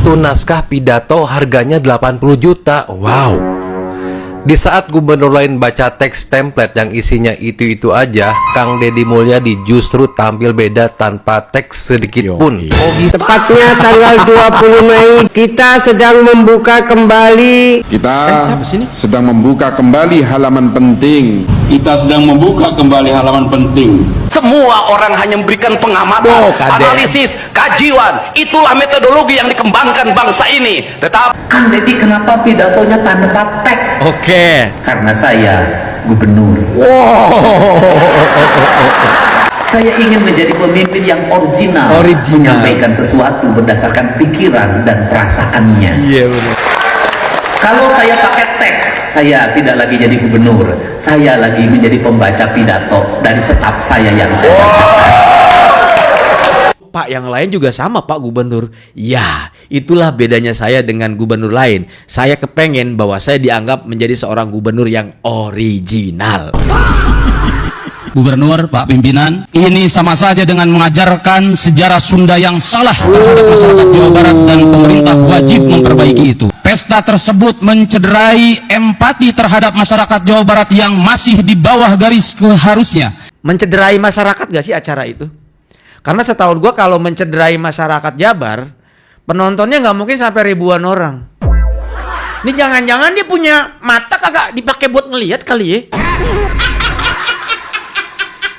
Satu naskah pidato harganya 80 juta. Wow. Di saat gubernur lain baca teks template yang isinya itu-itu aja, Kang Deddy Mulyadi justru tampil beda tanpa teks sedikit pun. Tepatnya tanggal 20 Mei kita sedang membuka kembali. Sedang membuka kembali halaman penting. Kita sedang membuka kembali halaman penting. Semua orang hanya memberikan pengamatan, analisis, kajian. Itulah metodologi yang dikembangkan bangsa ini. Tetapi Kang Deddy kenapa pidatonya tanpa teks? Oke. Karena saya gubernur. Saya ingin menjadi pemimpin yang original. Menyampaikan sesuatu berdasarkan pikiran dan perasaannya. Iya benar. Kalau saya pakai teks, saya tidak lagi jadi gubernur. Saya lagi menjadi pembaca pidato dari staf saya yang saya bacakan. Pak, yang lain juga sama Pak Gubernur. Ya, itulah bedanya saya dengan gubernur lain. Saya kepengen bahwa saya dianggap menjadi seorang gubernur yang original. Gubernur, Pak Pimpinan, ini sama saja dengan mengajarkan sejarah Sunda yang salah terhadap masyarakat Jawa Barat dan pemerintah wajib memperbaiki itu. Pesta tersebut mencederai empati terhadap masyarakat Jawa Barat yang masih di bawah garis keharusnya. Mencederai masyarakat gak sih acara itu? Karena setahu gua kalau mencederai masyarakat Jabar, penontonnya nggak mungkin sampai ribuan orang. Ini jangan-jangan dia punya mata kagak dipakai buat ngelihat kali ya?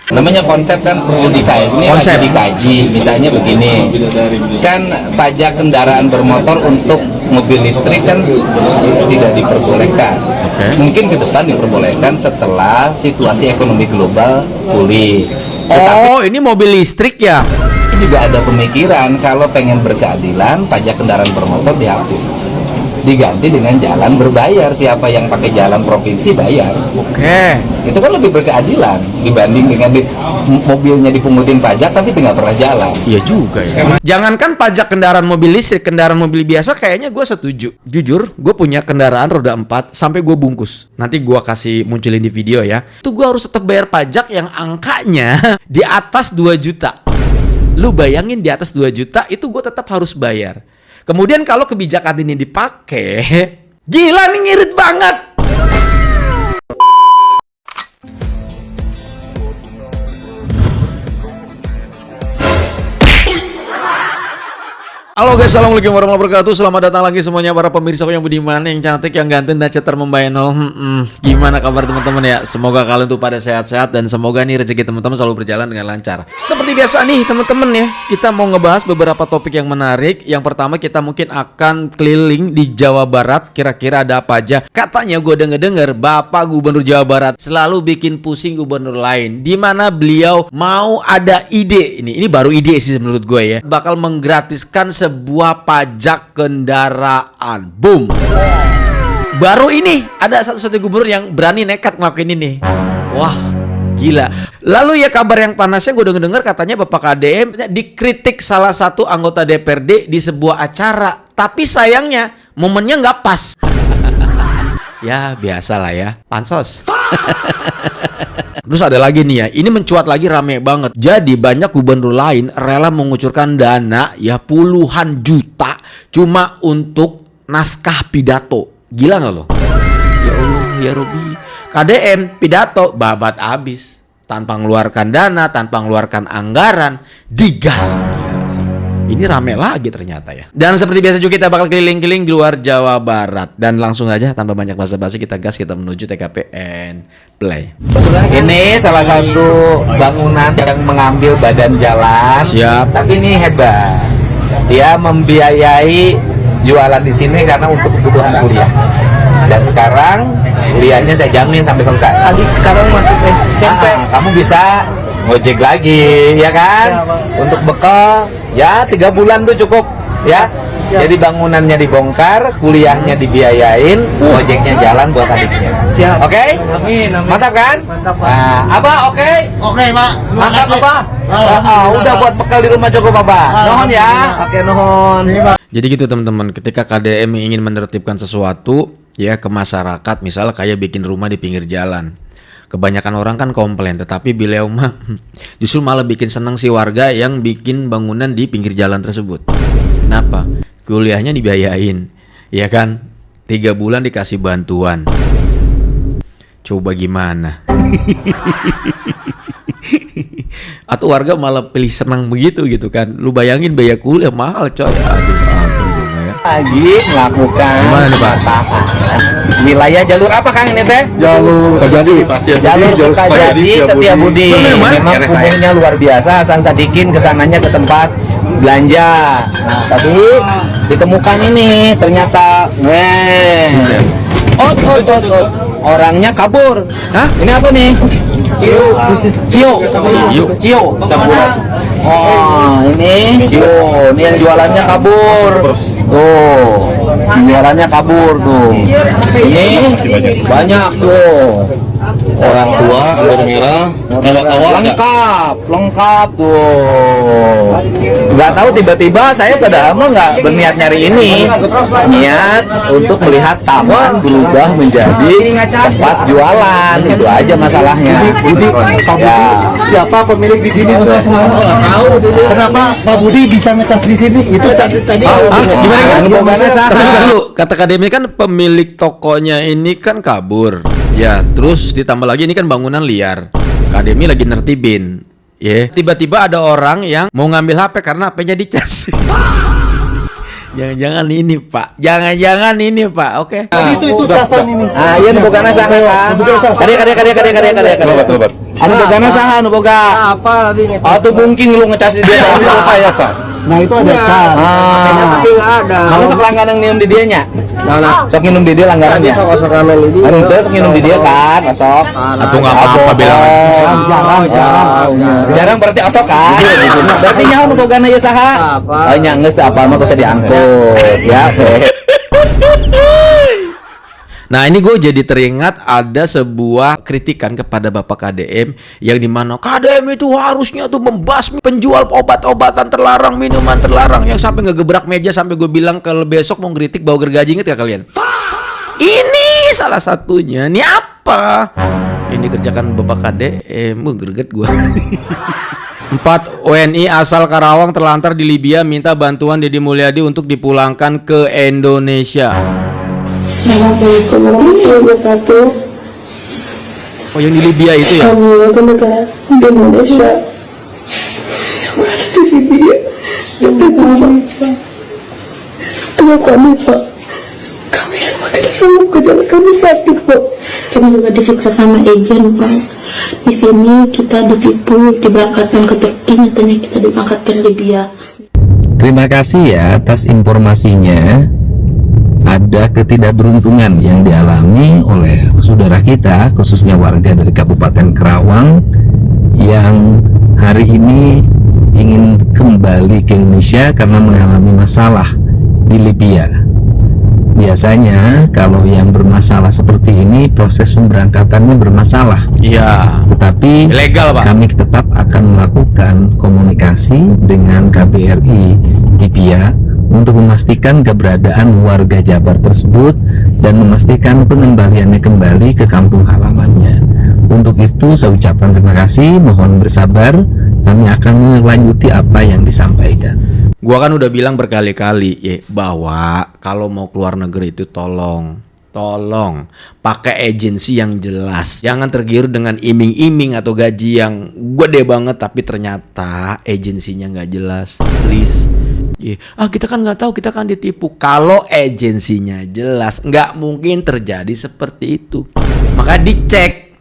Namanya konsep kan perlu dikaji. Ini lagi dikaji. Misalnya begini, kan pajak kendaraan bermotor untuk mobil listrik kan tidak diperbolehkan. Mungkin ke depan diperbolehkan setelah situasi ekonomi global pulih. Oh, ini mobil listrik ya? Juga ada pemikiran kalau pengen berkeadilan, pajak kendaraan bermotor dihapus, diganti dengan jalan berbayar. Siapa yang pakai jalan provinsi bayar. Itu kan lebih berkeadilan dibanding dengan mobilnya dipungutin pajak tapi tidak pernah jalan. Iya juga ya. Jangankan pajak kendaraan mobil listrik, kendaraan mobil biasa kayaknya gue setuju. Jujur, gue punya kendaraan roda 4 sampai gue bungkus. Nanti gue kasih munculin di video ya. Itu gue harus tetap bayar pajak yang angkanya di atas 2 juta. Lu bayangin di atas 2 juta itu gue tetap harus bayar. Kemudian kalau kebijakan ini dipakai, gila nih, ngirit banget. Halo guys, assalamualaikum warahmatullahi wabarakatuh. Selamat datang lagi semuanya para pemirsa yang budiman, yang cantik, yang ganteng, dan cetar membayar 0. Gimana kabar teman-teman ya? Semoga kalian tuh pada sehat-sehat dan semoga nih rezeki teman-teman selalu berjalan dengan lancar. Seperti biasa nih teman-teman ya, kita mau ngebahas beberapa topik yang menarik. Yang pertama kita mungkin akan keliling di Jawa Barat. Kira-kira ada apa aja? Katanya gue denger-denger Bapak Gubernur Jawa Barat selalu bikin pusing gubernur lain, dimana beliau mau ada ide. Ini baru ide sih menurut gue ya. Bakal menggratiskan sebuah pajak kendaraan. Boom. Baru ini ada satu-satu gubernur yang berani nekat ngelakuin ini. Wah, gila. Lalu ya kabar yang panasnya gue denger katanya Bapak KDM dikritik salah satu anggota DPRD di sebuah acara. Tapi sayangnya momennya nggak pas. Ya biasalah ya, pansos. Terus ada lagi nih ya, ini mencuat lagi rame banget. Jadi banyak gubernur lain rela mengucurkan dana ya puluhan juta cuma untuk naskah pidato. Gila nggak lo? Ya Allah, ya Robi. KDM pidato babat abis tanpa mengeluarkan dana, tanpa mengeluarkan anggaran, digas. Gila sih. Ini rame lagi ternyata ya. Dan seperti biasa juga kita bakal keliling-keliling di luar Jawa Barat. Dan langsung aja tanpa banyak basa-basi kita gas, kita menuju TKP and play. Ini salah satu bangunan yang mengambil badan jalan. Siap. Tapi ini hebat. Dia membiayai jualan di sini karena untuk kebutuhan kuliah. Dan sekarang kuliahnya saya jamin sampai selesai. Adik sekarang masuk SMP. Kamu bisa ngojek lagi, ya kan? Untuk bekal, ya 3 bulan tuh cukup, ya. Jadi bangunannya dibongkar, kuliahnya dibiayain, ngojeknya jalan buat adiknya. Siap. Oke? Amin, amin. Mantap kan? Mantap, Pak. Nah, apa? Oke? Oke, Pak. Mantap apa? Udah buat bekal di rumah cukup apa? Nuhun ya. Oke, nuhun. Jadi gitu teman-teman, ketika KDM ingin menertibkan sesuatu ya ke masyarakat, misal kayak bikin rumah di pinggir jalan. Kebanyakan orang kan komplain, tetapi beliau mah justru malah bikin seneng si warga yang bikin bangunan di pinggir jalan tersebut. Kenapa? Kuliahnya dibiayain, ya kan? 3 bulan dikasih bantuan. Coba gimana? Atau warga malah pilih senang begitu gitu kan? Lu bayangin biaya kuliah mahal coy. Aduh, ampun bunga ya. Lagi melakukan Gimana nih, Pak? wilayah jalur apa Kang ini teh? Jalur Sukajadi, Jalur Sukajadi Setiabudi. Memang hubungannya luar biasa. Hasan Sadikin kesananya ke tempat belanja. Nah, tapi ditemukan ini ternyata, orangnya kabur. Hah? Ini apa nih? Cio. Oh, ini Cio. Ini yang jualannya kabur. Tuh, jualannya kabur tuh. Ini banyak tuh. Orang tua, anggur merah, lengkap tuh. Nggak tahu tiba-tiba saya padahal mah nggak berniat nyari ini, niat untuk melihat taman berubah menjadi tempat jualan. Itu aja masalahnya. Ya. Siapa pemilik di sini? Kenapa Pak Budi bisa ngecas di sini? Itu tadi. Gimana? Dulu kata KDM kan pemilik tokonya ini kan kabur. Ya, terus ditambah lagi ini kan bangunan liar. KDM lagi nertibin. Ya, tiba-tiba ada orang yang mau ngambil HP karena HP-nya dicas. Jangan-jangan ini, Pak. Jangan-jangan ini, Pak. Oke. Itu casan ini. Ah, iya nu bogana saha. Karya. Anu bogana saha nu boga? Apa lagi ngecas? Oh, tuh mungkin lu ngecas di dia apa ya, Tas? Nah itu ada cas. Tapi nggak ada. Mana sok langganan nginum di dia nya? Sok nginum di dia langganan ya? Sok ramen ini. Anu teh sok nginum di dia kan, osok. Atau nggak apa-apa bilang. Jarang berarti osok kan? Berarti nyaho nu bogana ieu saha? Oh nya geus teh apal mah kudu diangkut ya. Nah ini gue jadi teringat ada sebuah kritikan kepada Bapak KDM yang dimana KDM itu harusnya tuh membasmi penjual obat-obatan terlarang, minuman terlarang, yang sampai ngegebrak meja sampai gue bilang kalau besok mau ngeritik bau gergaji, inget gak kalian? Ini salah satunya. Ini apa? Ini kerjakan Bapak KDM, greget gue. 4 WNI asal Karawang terlantar di Libya minta bantuan Deddy Mulyadi untuk dipulangkan ke Indonesia. Assalamualaikum warahmatullahi wabarakatuh. Oh yang di Libya itu ya? Kami warga negara Indonesia yang berada di Libya dan Indonesia. Tunggu kami Pak. Kami semua tidak sanggup gejala kami sakit Pak. Kami juga disiksa sama agen Pak. Di sini kita ditipu, diberangkatkan ke Turki, nyatanya kita diberangkatkan Libya. Terima kasih ya atas informasinya. Ada ketidakberuntungan yang dialami oleh saudara kita, khususnya warga dari Kabupaten Karawang yang hari ini ingin kembali ke Indonesia karena mengalami masalah di Libya. Biasanya kalau yang bermasalah seperti ini proses pemberangkatannya bermasalah. Iya. Tetapi ilegal, Pak. Kami tetap akan melakukan komunikasi dengan KBRI Libya untuk memastikan keberadaan warga Jabar tersebut dan memastikan pengembaliannya kembali ke kampung halamannya. Untuk itu saya ucapkan terima kasih, mohon bersabar, kami akan melanjuti apa yang disampaikan. Gua kan udah bilang berkali-kali ya bahwa kalau mau keluar negeri itu tolong pakai agensi yang jelas. Jangan tergiur dengan iming-iming atau gaji yang gede banget tapi ternyata agensinya nggak jelas. Please. Kita kan nggak tahu, kita kan ditipu. Kalau agensinya jelas, nggak mungkin terjadi seperti itu. Maka dicek.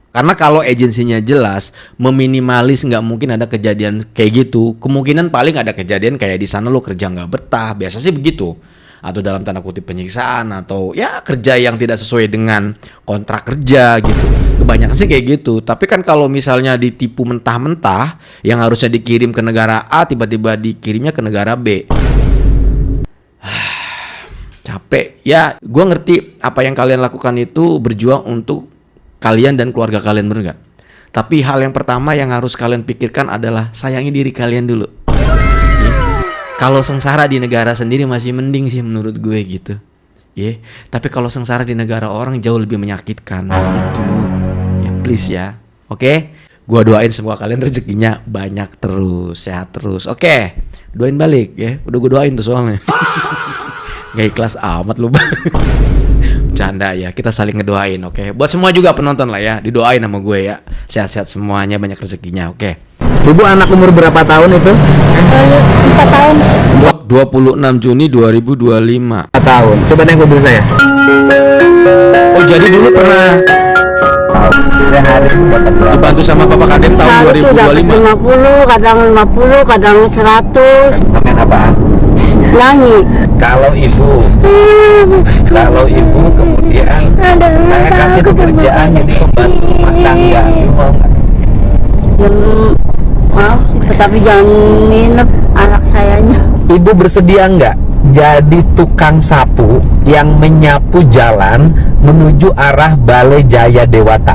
Karena kalau agensinya jelas, meminimalis nggak mungkin ada kejadian kayak gitu. Kemungkinan paling ada kejadian kayak di sana lo kerja nggak betah, biasa sih begitu. Atau dalam tanda kutip penyiksaan, atau ya kerja yang tidak sesuai dengan kontrak kerja gitu. Kebanyakan sih kayak gitu. Tapi kan kalau misalnya ditipu mentah-mentah, yang harusnya dikirim ke negara A tiba-tiba dikirimnya ke negara B. Capek. Ya, gue ngerti apa yang kalian lakukan itu berjuang untuk kalian dan keluarga kalian, bener gak? Tapi hal yang pertama yang harus kalian pikirkan adalah sayangi diri kalian dulu. Kalau sengsara di negara sendiri masih mending sih menurut gue gitu. Tapi kalau sengsara di negara orang jauh lebih menyakitkan. Itu. Ya please ya. Oke? Gua doain semoga kalian rezekinya banyak terus, sehat terus. Oke, doain balik ya. Udah gua doain tuh soalnya. Gak ikhlas amat lu bang. Canda ya, kita saling ngedoain. Oke, buat semua juga penonton lah ya, didoain sama gue ya. Sehat-sehat semuanya, banyak rezekinya. Oke. Ibu anak umur berapa tahun itu? 4 tahun. 26 Juni 2025. 4 tahun. Coba nengok dulu saya. Oh jadi dulu pernah dibantu sama Bapak Kadem tahun 2025. 50, kadang 50, kadang 100. Komen apaan? Langit. Kalau ibu kemudian saya kasih pekerjaan jadi pembantu rumah tangga, ibu mau nggak? Maaf, tapi jangan nginep anak sayanya. Ibu bersedia nggak jadi tukang sapu yang menyapu jalan menuju arah Balai Jaya Dewata?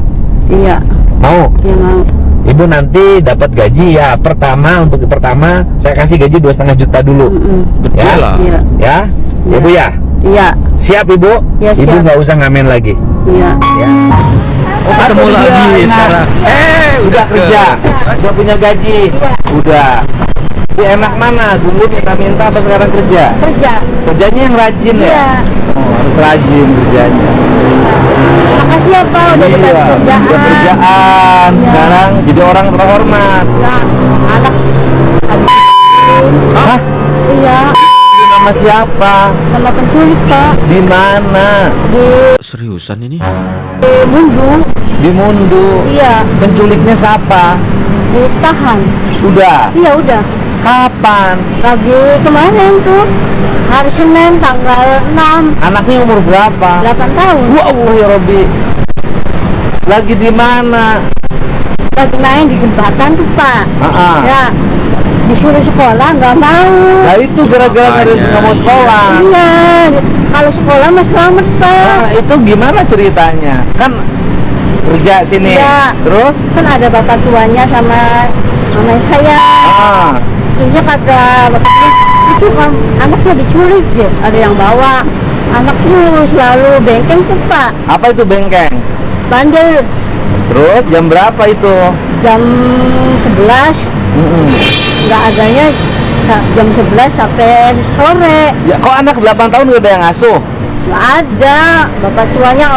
Iya. Mau? Iya mau. Ibu nanti dapat gaji ya untuk pertama saya kasih gaji 2,5 juta dulu. Gede lah. Iya. Ya, ibu ya. Iya. Siap ibu? Ya, Ibu siap. nggak usah ngamen lagi. Iya. Ya. Oh ketemu lagi sekarang. Udah kerja, udah punya gaji, udah. Lebih enak mana? Dulu minta-minta apa sekarang kerja? Kerja. Kerjanya yang rajin ya? Iya. Oh, harus rajin kerjanya. Makasih ya Pak, udah Iya, dapat kerjaan. udah kerjaan. Iya. Sekarang jadi orang terhormat. Ya, anak. Hah? Iya. Nama siapa? Sama penculik Pak. Di mana? Seriusan ini? Di Mundu. Di Mundu. Iya. Penculiknya siapa? Ditahan. Udah. Iya udah. Kapan? Lagi kemarin tuh. Hari Senin tanggal 6. Anaknya umur berapa? 8 tahun. Allah ya Robbi. Lagi di mana? Lagi main di jembatan tuh Pak. Ya. Disuruh sekolah nggak mau. Nah itu gara-gara nggak mau sekolah. Iya. Kalau sekolah mah selamat Pak. Nah itu gimana ceritanya? Kan kerja sini. Iya. Terus? Kan ada bapak tuanya sama saya. Terusnya kata bapaknya itu kan anaknya diculik deh. Ada yang bawa. Anak tuh selalu bengkeng tuh Pak. Apa itu bengkeng? Bandel. Terus jam berapa itu? Jam 11. Nggak adanya jam 11 sampai sore. Ya kok anak 8 tahun udah ada yang ngasuh? Nggak ada. Bapak tuanya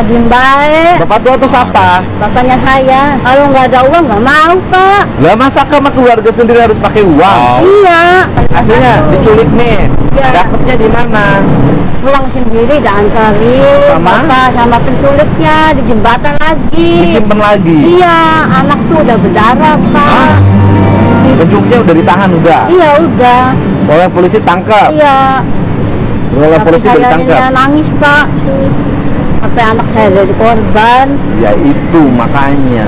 diem baik. Bapak tua tuh siapa? Bapaknya saya. Kalau nggak ada uang nggak mau Pak. Lah masa sama keluarga sendiri harus pakai uang? Iya. Hasilnya diculik nih. Iya. Dapatnya di mana? Pulang sendiri diantarin Sama? Bapak sama penculiknya di jembatan lagi. Disimpan lagi? Iya, anak tuh udah berdarah Pak. Penculiknya udah ditahan udah? Iya udah. Oleh polisi tangkap? Iya. Oleh Tapi polisi udah saya ditangkap? nangis Pak. Sampai anak saya jadi korban. Ya itu makanya.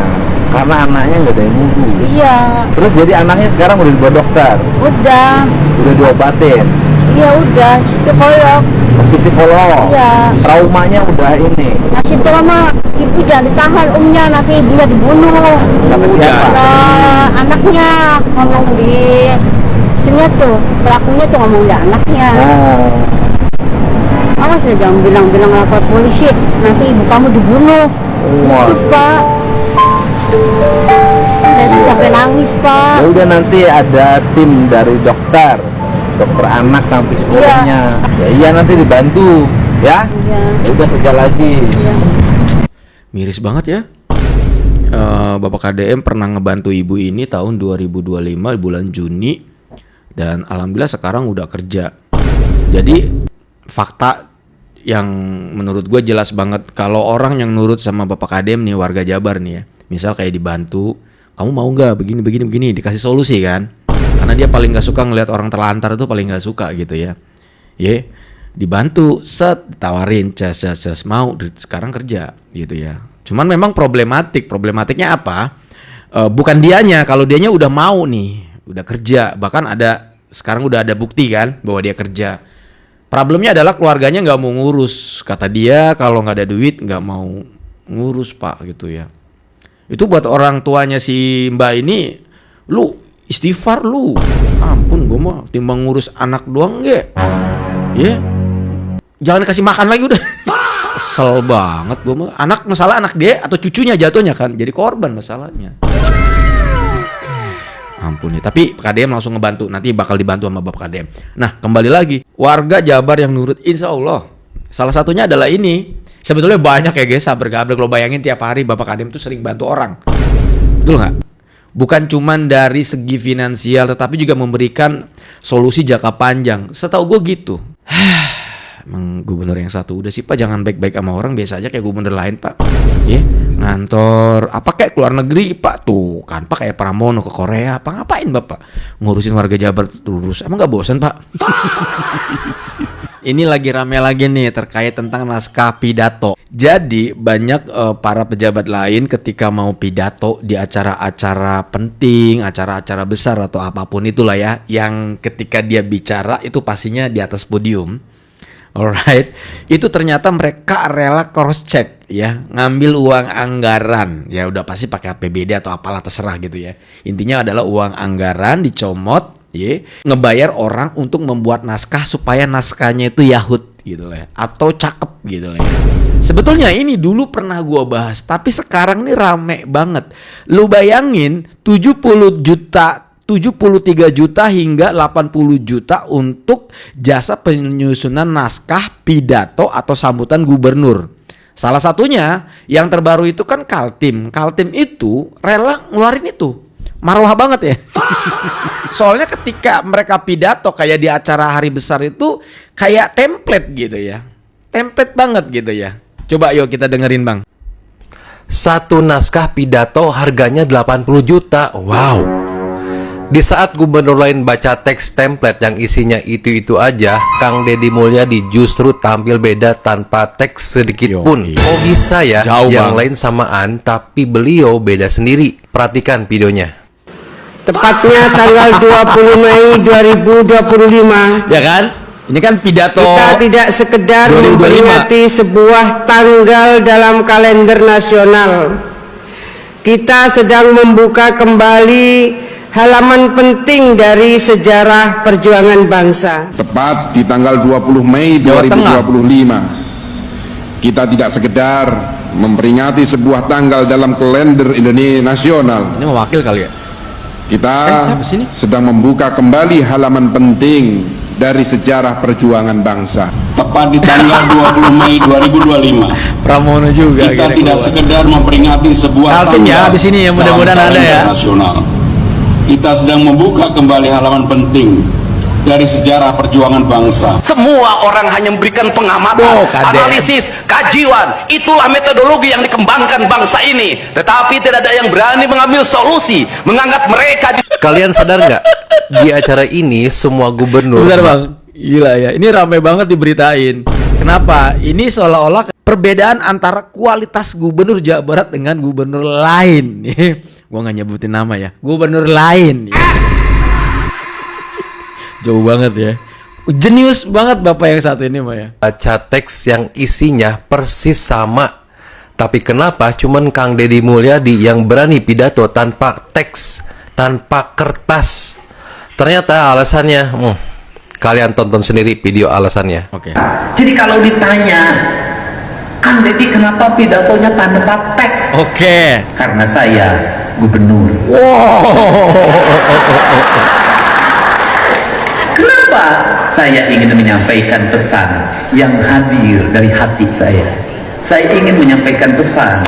Karena anaknya nggak ada yang nunggu. Iya. Terus jadi anaknya sekarang udah dibawa dokter? Udah. Udah diobatin? Iya udah. Psikolog. Psikolog? Iya. Traumanya udah ini? Masih trauma. Ibu jangan ditahan umnya, nanti ibunya dibunuh. Kata siapa? Anaknya ngomong di itunya tuh, pelakunya tuh ngomong di anaknya. Awas ya jangan bilang-bilang lapor polisi, nanti ibu kamu dibunuh. Itu Pak. Udah sampai nangis Pak. Ya udah nanti ada tim dari dokter anak sampai psikolognya. Ya iya nanti dibantu ya. Iya. Ya udah kerja lagi. Iya. Miris banget ya. Bapak KDM pernah ngebantu ibu ini tahun 2025 bulan Juni dan alhamdulillah sekarang udah kerja. Jadi fakta yang menurut gue jelas banget kalau orang yang nurut sama Bapak KDM nih warga Jabar nih ya, misal kayak dibantu, kamu mau nggak begini dikasih solusi kan? Karena dia paling nggak suka ngelihat orang terlantar itu paling nggak suka gitu ya. Dibantu, tawarin, cas mau, sekarang kerja gitu ya. Cuman memang problematiknya apa? Bukan dianya, kalau dianya udah mau nih, udah kerja, bahkan sekarang udah ada bukti kan bahwa dia kerja. Problemnya adalah keluarganya nggak mau ngurus, kata dia kalau nggak ada duit nggak mau ngurus Pak gitu ya. Itu buat orang tuanya si Mbak ini, lu istighfar lu, ampun gue mau timbang ngurus anak doang jangan kasih makan lagi udah. Kesel banget gue mah. Masalah anak dia atau cucunya jatuhnya kan jadi korban masalahnya. Ampun ya. Tapi Pak KDM langsung ngebantu. Nanti bakal dibantu sama Bapak KDM. Nah, kembali lagi. Warga Jabar yang nurut, insya Allah. Salah satunya adalah ini. Sebetulnya banyak ya guys, sabar-gabar. Kalau bayangin tiap hari Bapak KDM tuh sering bantu orang. Betul nggak? Bukan cuman dari segi finansial, tetapi juga memberikan solusi jangka panjang. Setahu gue gitu. Emang gubernur yang satu udah sih Pak, jangan baik-baik sama orang, biasa aja kayak gubernur lain Pak. Ya, ngantor apa kayak keluar negeri Pak, tuh kan Pak kayak Pramono ke Korea, apa ngapain Bapak ngurusin warga Jabar terus, emang nggak bosan Pak? Ini lagi rame lagi nih terkait tentang naskah pidato. Jadi banyak para pejabat lain ketika mau pidato di acara-acara penting, acara-acara besar atau apapun itulah ya, yang ketika dia bicara itu pastinya di atas podium. Alright, itu ternyata mereka rela cross check ya, ngambil uang anggaran ya, udah pasti pakai APBD atau apalah terserah gitu ya. Intinya adalah uang anggaran dicomot, ya, ngebayar orang untuk membuat naskah supaya naskahnya itu yahut gitu lah, atau cakep gitu lah. Ya. Sebetulnya ini dulu pernah gua bahas, tapi sekarang nih rame banget. Lu bayangin 73 juta hingga 80 juta untuk jasa penyusunan naskah pidato atau sambutan gubernur. Salah satunya yang terbaru itu kan Kaltim. Kaltim itu rela ngeluarin itu. Marwah banget ya. Soalnya ketika mereka pidato kayak di acara hari besar itu kayak template gitu ya. Template banget gitu ya. Coba yuk kita dengerin Bang. Satu naskah pidato harganya 80 juta. Wow. Di saat gubernur lain baca teks template yang isinya itu-itu aja, Kang Deddy Mulyadi justru tampil beda tanpa teks sedikit pun. Oh bisa ya, jauh yang bang. lain samaan, tapi beliau beda sendiri. Perhatikan videonya. Tepatnya tanggal 20 Mei 2025. Ya kan? Ini kan pidato. Kita tidak sekedar 2025. memperingati sebuah tanggal dalam kalender nasional. Kita sedang membuka kembali halaman penting dari sejarah perjuangan bangsa. Tepat di tanggal 20 Mei 2025, kita tidak sekedar memperingati sebuah tanggal dalam kalender Indonesia nasional. Ini mewakil kali ya? Kita siapa sih ini? sedang membuka kembali halaman penting dari sejarah perjuangan bangsa. Tepat di tanggal 20 Mei 2025, Pramono juga. kita tidak sekedar memperingati sebuah Kaltim ya, tanggal abis ini ya, mudah-mudahan dalam ada ya. kalender nasional. Kita sedang membuka kembali halaman penting dari sejarah perjuangan bangsa. Semua orang hanya memberikan pengamatan, analisis, kajian. Itulah metodologi yang dikembangkan bangsa ini. Tetapi tidak ada yang berani mengambil solusi, mengangkat mereka di... Kalian sadar nggak? Di acara ini semua gubernur. Bentar Bang, gila ya. Ini rame banget diberitain. Kenapa? Ini seolah-olah perbedaan antara kualitas gubernur Jawa Barat dengan gubernur lain. Gua nggak nyebutin nama ya. Gubernur lain. Jauh banget ya. Jenius banget Bapak yang satu ini mah ya. Baca teks yang isinya persis sama. Tapi kenapa cuman Kang Deddy Mulyadi yang berani pidato tanpa teks, tanpa kertas? Ternyata alasannya, kalian tonton sendiri video alasannya. Oke. Jadi kalau ditanya, Kang Deddy kenapa pidatonya tanpa teks? Oke. Karena saya gubernur. Kenapa? Saya ingin menyampaikan pesan yang hadir dari hati saya. Saya ingin menyampaikan pesan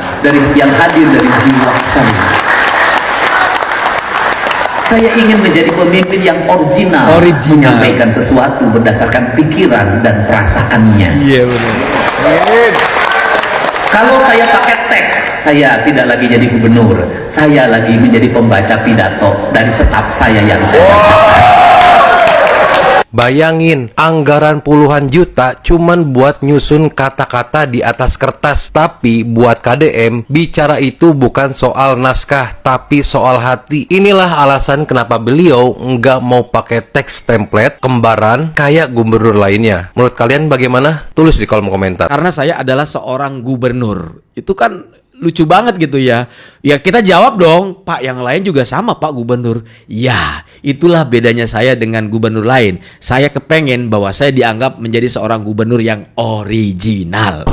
yang hadir dari jiwa saya. Saya ingin menjadi pemimpin yang original, menyampaikan sesuatu berdasarkan pikiran dan perasaannya. Iya benar. Kalau saya pakai teks, saya tidak lagi jadi gubernur, saya lagi menjadi pembaca pidato dari staf saya yang saya bacakan. Bayangin, anggaran puluhan juta cuman buat nyusun kata-kata di atas kertas. Tapi buat KDM, bicara itu bukan soal naskah, tapi soal hati. Inilah alasan kenapa beliau nggak mau pakai teks template kembaran kayak gubernur lainnya. Menurut kalian bagaimana? Tulis di kolom komentar. Karena saya adalah seorang gubernur. Itu kan lucu banget gitu ya. Ya kita jawab dong, Pak, yang lain juga sama Pak Gubernur. Ya, itulah bedanya saya dengan gubernur lain. Saya kepengen bahwa saya dianggap menjadi seorang gubernur yang original.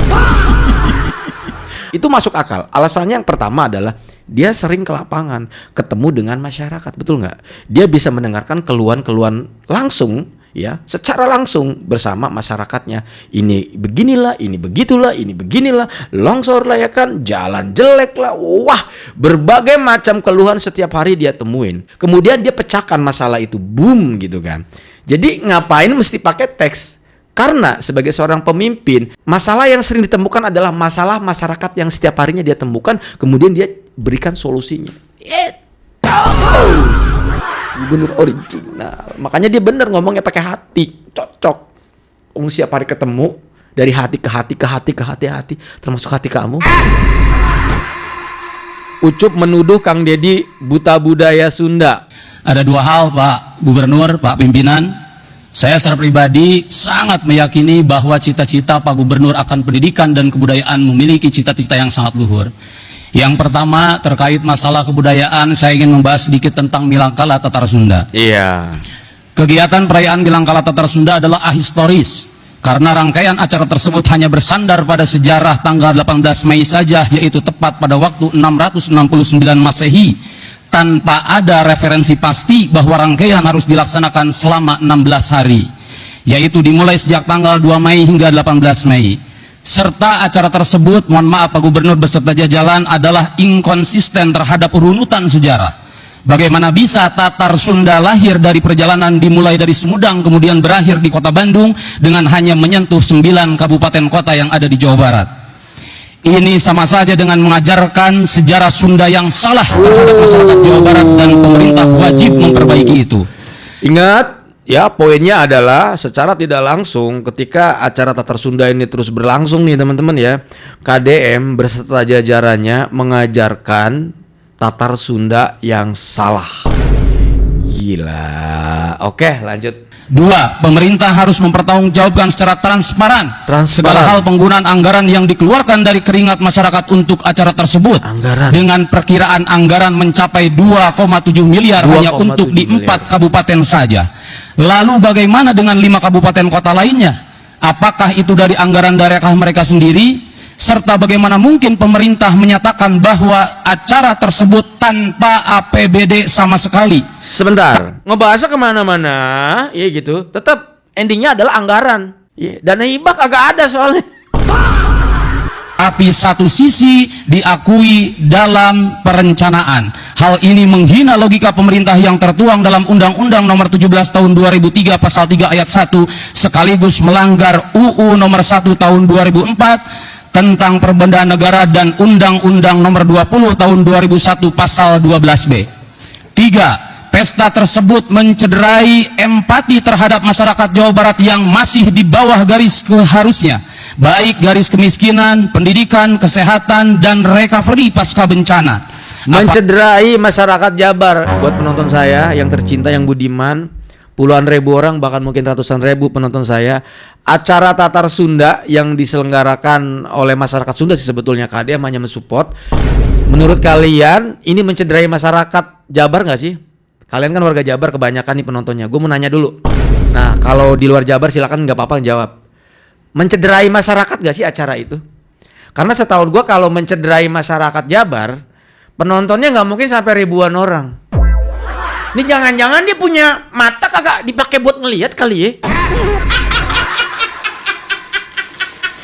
Itu masuk akal. Alasannya yang pertama adalah dia sering ke lapangan, ketemu dengan masyarakat, betul nggak? Dia bisa mendengarkan keluhan-keluhan langsung, ya, secara langsung bersama masyarakatnya. Ini beginilah, ini begitulah, ini beginilah, longsor lah ya kan, jalan jelek lah, wah, berbagai macam keluhan setiap hari dia temuin. Kemudian dia pecahkan masalah itu, boom gitu kan. Jadi ngapain mesti pakai teks? Karena sebagai seorang pemimpin, masalah yang sering ditemukan adalah masalah masyarakat yang setiap harinya dia temukan, kemudian dia berikan solusinya. Gubernur original. Makanya dia bener ngomongnya pakai hati, cocok. Setiap hari ketemu, dari hati ke hati, ke hati ke hati, termasuk hati kamu. Ucup menuduh Kang Deddy buta budaya Sunda. Ada dua hal, Pak Gubernur, Pak Pimpinan. Saya secara pribadi sangat meyakini bahwa cita-cita Pak Gubernur akan pendidikan dan kebudayaan memiliki cita-cita yang sangat luhur. Yang pertama terkait masalah kebudayaan, saya ingin membahas sedikit tentang Milangkala Tatar Sunda. Iya. Kegiatan perayaan Milangkala Tatar Sunda adalah ahistoris karena rangkaian acara tersebut hanya bersandar pada sejarah tanggal 18 Mei saja, yaitu tepat pada waktu 669 Masehi, tanpa ada referensi pasti bahwa rangkaian harus dilaksanakan selama 16 hari, yaitu dimulai sejak tanggal 2 Mei hingga 18 Mei. Serta acara tersebut, mohon maaf Pak Gubernur beserta jajaran, adalah inkonsisten terhadap urutan sejarah. Bagaimana bisa Tatar Sunda lahir dari perjalanan dimulai dari Sumedang kemudian berakhir di kota Bandung dengan hanya menyentuh 9 kabupaten kota yang ada di Jawa Barat? Ini sama saja dengan mengajarkan sejarah Sunda yang salah terhadap masyarakat Jawa Barat, dan pemerintah wajib memperbaiki itu. Ingat, ya, poinnya adalah secara tidak langsung ketika acara Tatar Sunda ini terus berlangsung nih teman-teman ya, KDM beserta jajarannya mengajarkan Tatar Sunda yang salah. Gila. Oke, lanjut. 2. Pemerintah harus mempertanggungjawabkan secara transparan segala hal penggunaan anggaran yang dikeluarkan dari keringat masyarakat untuk acara tersebut. Dengan perkiraan anggaran mencapai 2,7 miliar hanya untuk di 4 kabupaten saja. Lalu bagaimana dengan 5 kabupaten kota lainnya? Apakah itu dari anggaran daerah mereka sendiri? Serta bagaimana mungkin pemerintah menyatakan bahwa acara tersebut tanpa APBD sama sekali? Sebentar, ngebahasnya kemana-mana, ya gitu. Tetap endingnya adalah anggaran. Ya, dana hibah kagak ada soalnya. Tapi satu sisi diakui dalam perencanaan. Hal ini menghina logika pemerintah yang tertuang dalam Undang-Undang Nomor 17 Tahun 2003 Pasal 3 Ayat 1, sekaligus melanggar UU Nomor 1 Tahun 2004 tentang Perbendaan Negara dan Undang-Undang Nomor 20 Tahun 2001 Pasal 12B. 3. Pesta tersebut mencederai empati terhadap masyarakat Jawa Barat yang masih di bawah garis keharusnya, baik garis kemiskinan, pendidikan, kesehatan, dan recovery pasca bencana. Mencederai masyarakat Jabar. Buat penonton saya yang tercinta, yang budiman, puluhan ribu orang, bahkan mungkin ratusan ribu penonton saya, acara Tatar Sunda yang diselenggarakan oleh masyarakat Sunda sih sebetulnya, KDM hanya mensupport. Menurut kalian ini mencederai masyarakat Jabar nggak sih? Kalian kan warga Jabar kebanyakan nih penontonnya. Gue mau nanya dulu. Nah, kalau di luar Jabar silakan, nggak apa-apa jawab. Mencederai masyarakat nggak sih acara itu? Karena setahu gue kalau mencederai masyarakat Jabar, penontonnya nggak mungkin sampai ribuan orang. Ini jangan-jangan dia punya mata kagak dipakai buat ngelihat kali ya?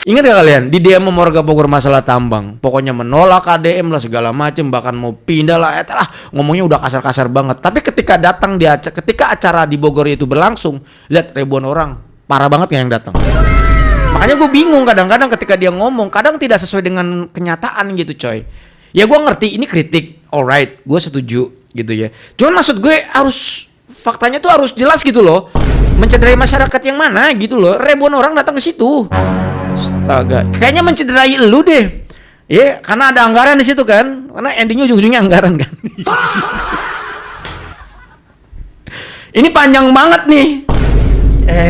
Ingat gak kalian di DM warga Bogor masalah tambang, pokoknya menolak KDM lah segala macem, bahkan mau pindah lah, ngomongnya udah kasar-kasar banget. Tapi ketika datang ketika acara di Bogor itu berlangsung, lihat ribuan orang, parah banget yang datang. Makanya gue bingung kadang-kadang ketika dia ngomong, kadang tidak sesuai dengan kenyataan gitu coy. Ya gue ngerti ini kritik, alright, gue setuju gitu ya. Cuman maksud gue harus faktanya tuh harus jelas gitu loh. Mencederai masyarakat yang mana gitu loh. Ribuan orang datang ke situ. Astaga, kayaknya mencederai lu deh. Ya, karena ada anggaran di situ kan. Karena endingnya ujung-ujungnya anggaran kan. Ini panjang banget nih.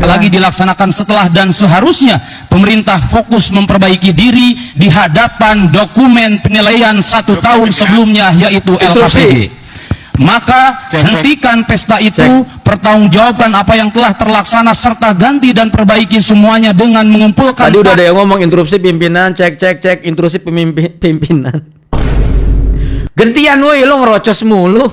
Lagi dilaksanakan setelah dan seharusnya pemerintah fokus memperbaiki diri di hadapan dokumen penilaian 1 tahun sebelumnya, yaitu LKPJ. Maka hentikan pesta itu, pertanggungjawabkan apa yang telah terlaksana, serta ganti dan perbaiki semuanya dengan mengumpulkan. Tadi udah ada yang ngomong interupsi pimpinan, cek intrusi pimpinan. Gantian woi, lo ngerocos mulu.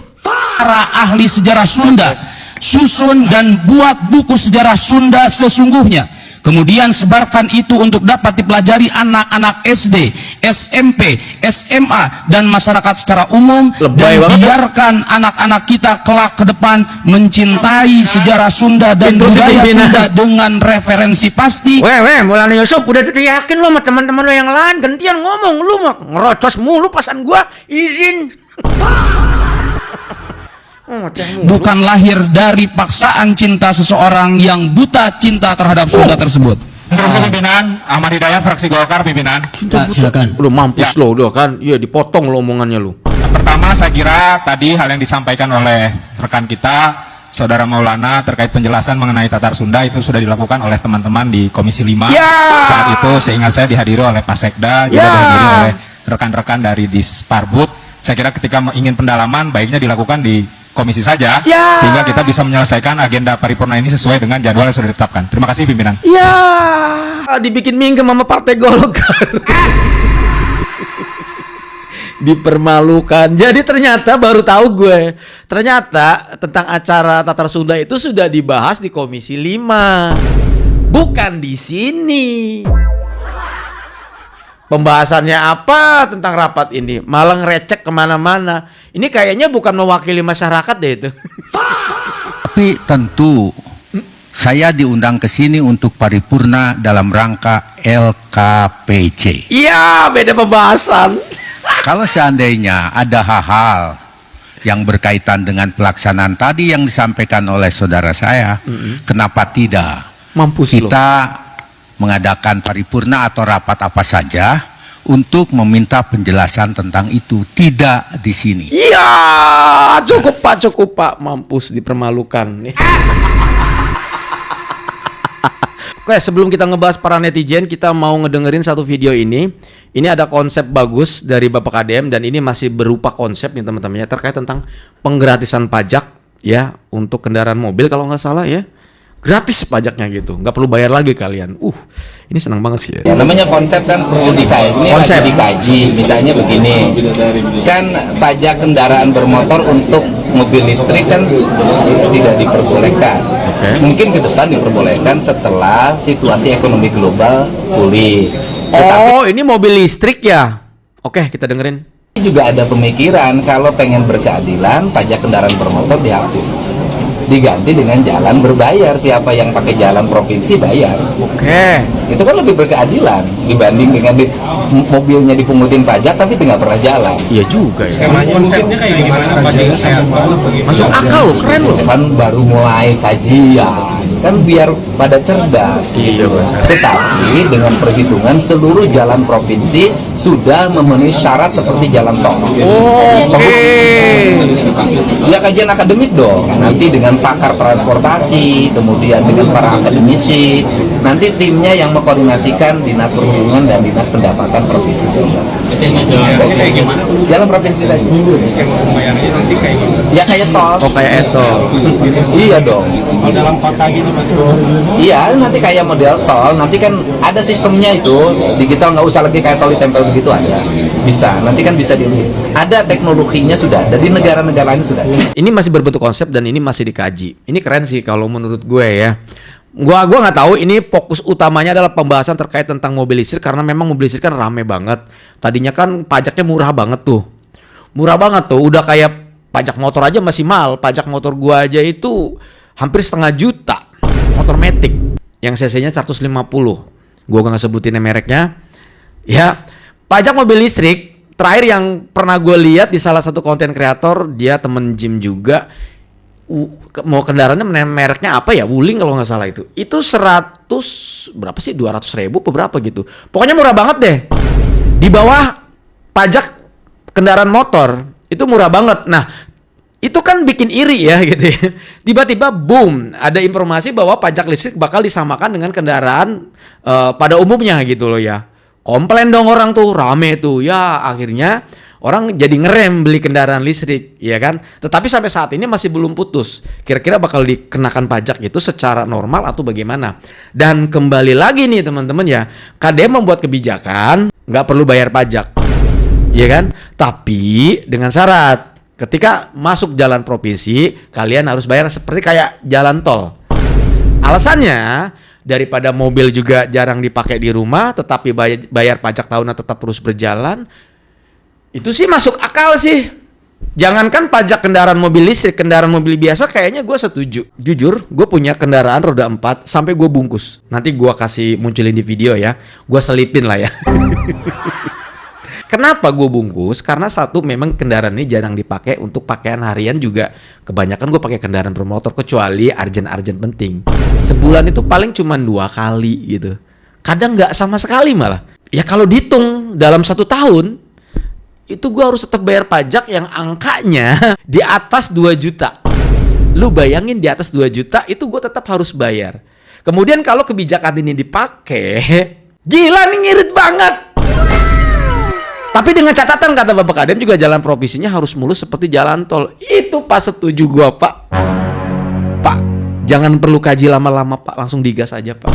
Para ahli sejarah Sunda, susun dan buat buku sejarah Sunda sesungguhnya. Kemudian sebarkan itu untuk dapat dipelajari anak-anak SD, SMP, SMA, dan masyarakat secara umum. Lebay dan banget, biarkan anak-anak kita kelak ke depan mencintai sejarah Sunda dan Intrusi budaya pimpinan. Sunda dengan referensi pasti. Mulanya Yusuf udah yakin lo sama teman-teman lo yang lain, gantian ngomong, lu mah ngerocos mulu pasan gua, izin. Bukan lahir dari paksaan cinta seseorang yang buta cinta terhadap Sunda tersebut. Terus pimpinan Ahmad Hidayat, fraksi Golkar, pimpinan. Silakan. Lu mampus lo udah kan, iya dipotong lo omongannya lu. Pertama, saya kira tadi hal yang disampaikan oleh rekan kita Saudara Maulana terkait penjelasan mengenai Tatar Sunda itu sudah dilakukan oleh teman-teman di Komisi 5. Saat itu seingat saya dihadiri oleh Pak Sekda, juga dihadiri oleh rekan-rekan dari Disparbud. Saya kira ketika ingin pendalaman baiknya dilakukan di komisi saja, sehingga kita bisa menyelesaikan agenda paripurna ini sesuai dengan jadwal yang sudah ditetapkan. Terima kasih pimpinan. Dibikin mingkem sama Partai Golkar. Dipermalukan. Jadi ternyata baru tahu gue. Ternyata tentang acara Tatar Sunda itu sudah dibahas di Komisi 5. Bukan di sini. Pembahasannya apa tentang rapat ini? Malah ngerecek kemana-mana. Ini kayaknya bukan mewakili masyarakat deh itu. Tapi tentu saya diundang ke sini untuk paripurna dalam rangka LKPJ. Iya, beda pembahasan. Kalau seandainya ada hal-hal yang berkaitan dengan pelaksanaan tadi yang disampaikan oleh saudara saya, kenapa tidak Mampus kita mengadakan paripurna atau rapat apa saja untuk meminta penjelasan tentang itu, tidak di sini. Iya, cukup Pak, mampus dipermalukan. Oke, sebelum kita ngebahas para netizen, kita mau ngedengerin satu video ini. Ini ada konsep bagus dari Bapak KDM dan ini masih berupa konsep nih teman-teman ya, terkait tentang penggratisan pajak ya untuk kendaraan mobil kalau nggak salah ya. Gratis pajaknya gitu, nggak perlu bayar lagi kalian. Ini senang banget sih ya. Ya namanya konsep kan perlu dikaji. Ini lagi dikaji. Misalnya begini, kan pajak kendaraan bermotor untuk mobil listrik kan tidak diperbolehkan. Mungkin ke depan diperbolehkan setelah situasi ekonomi global pulih. Ini mobil listrik ya. Oke, kita dengerin. Juga ada pemikiran kalau pengen berkeadilan pajak kendaraan bermotor dihapus, diganti dengan jalan berbayar. Siapa yang pakai jalan provinsi bayar. Itu kan lebih berkeadilan dibanding dengan mobilnya dipungutin pajak tapi tidak pernah jalan. Iya juga ya. Konsepnya kayak gimana pajak sehat banget? Masuk akal loh, keren loh. Kan baru mulai kajian, kan biar pada cerdas. Iya benar. Tetapi dengan perhitungan seluruh jalan provinsi sudah memenuhi syarat seperti jalan tol. Ya kajian akademik dong. Nanti dengan pakar transportasi, kemudian dengan para akademisi, nanti timnya yang mengkoordinasikan Dinas Perhubungan dan Dinas Pendapatan Provinsi Jawa. Skema jalannya kayak gimana? Jalan provinsi saja. Skema pembayarannya nanti kayak gimana? Ya kayak tol. Kayak tol. Iya dong. Kalau dalam kota gitu mas? Iya, nanti kayak model tol. Nanti kan ada sistemnya itu digital, nggak usah lagi kayak tol ditempel begitu aja. Bisa. Nanti kan bisa ada teknologinya sudah. Dari negara-negara lain sudah. Ini masih berbentuk konsep dan ini masih dikaji. Ini keren sih kalau menurut gue ya. Gua nggak tahu ini fokus utamanya adalah pembahasan terkait tentang mobil listrik karena memang mobil listrik kan rame banget. Tadinya kan pajaknya murah banget tuh. Murah banget tuh, udah kayak pajak motor aja masih mahal. Pajak motor gua aja itu hampir 500 juta. Motor Matic yang cc-nya 150. Gua nggak sebutin mereknya. Ya, pajak mobil listrik terakhir yang pernah gue lihat di salah satu konten kreator, dia temen gym juga. Mau kendaraannya mereknya apa ya, Wuling kalau nggak salah itu 100 berapa sih, 200.000 berapa gitu, pokoknya murah banget deh, di bawah pajak kendaraan motor itu murah banget. Nah itu kan bikin iri ya gitu ya. Tiba-tiba boom, ada informasi bahwa pajak listrik bakal disamakan dengan kendaraan pada umumnya gitu loh ya. Komplain dong orang tuh, rame tuh. Ya akhirnya orang jadi ngerem beli kendaraan listrik, ya kan? Tetapi sampai saat ini masih belum putus. Kira-kira bakal dikenakan pajak itu secara normal atau bagaimana? Dan kembali lagi nih teman-teman ya, KDM membuat kebijakan nggak perlu bayar pajak, ya kan? Tapi dengan syarat. Ketika masuk jalan provinsi, kalian harus bayar seperti kayak jalan tol. Alasannya, daripada mobil juga jarang dipakai di rumah, tetapi bayar pajak tahunan tetap terus berjalan, itu sih masuk akal sih. Jangankan pajak kendaraan mobil listrik, kendaraan mobil biasa kayaknya gue setuju. Jujur, gue punya kendaraan roda 4 sampai gue bungkus. Nanti gue kasih munculin di video ya, gue selipin lah ya. Kenapa gue bungkus? Karena satu, memang kendaraan ini jarang dipakai untuk pakaian harian juga. Kebanyakan gue pakai kendaraan bermotor kecuali urgent penting. Sebulan itu paling cuma 2 kali gitu. Kadang nggak sama sekali malah. Ya kalau dihitung dalam 1 tahun, itu gue harus tetap bayar pajak yang angkanya di atas 2 juta. Lu bayangin di atas 2 juta itu gue tetap harus bayar. Kemudian kalau kebijakan ini dipakai, gila nih ngirit banget. Tapi dengan catatan kata Bapak Kadem juga jalan provinsinya harus mulus seperti jalan tol. Itu pas setuju gua, Pak. Pak, jangan perlu kaji lama-lama, Pak. Langsung digas aja, Pak.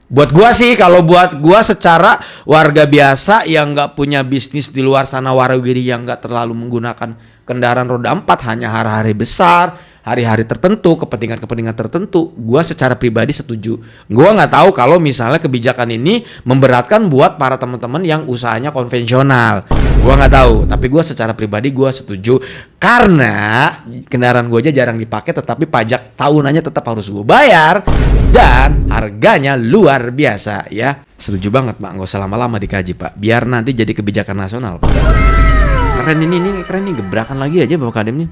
Buat gua sih, kalau buat gua secara warga biasa yang nggak punya bisnis di luar sana warawiri, yang nggak terlalu menggunakan kendaraan roda 4, hanya hari-hari besar, hari-hari tertentu, kepentingan-kepentingan tertentu, gua secara pribadi setuju. Gua nggak tahu kalau misalnya kebijakan ini memberatkan buat para teman-teman yang usahanya konvensional. Gua nggak tahu, tapi gua secara pribadi gua setuju karena kendaraan gua aja jarang dipakai, tetapi pajak tahunannya tetap harus gua bayar dan harganya luar biasa ya. Setuju banget, Pak. Nggak usah lama-lama dikaji, Pak. Biar nanti jadi kebijakan nasional, Pak. Keren ini gebrakan lagi aja Bapak Kademnya.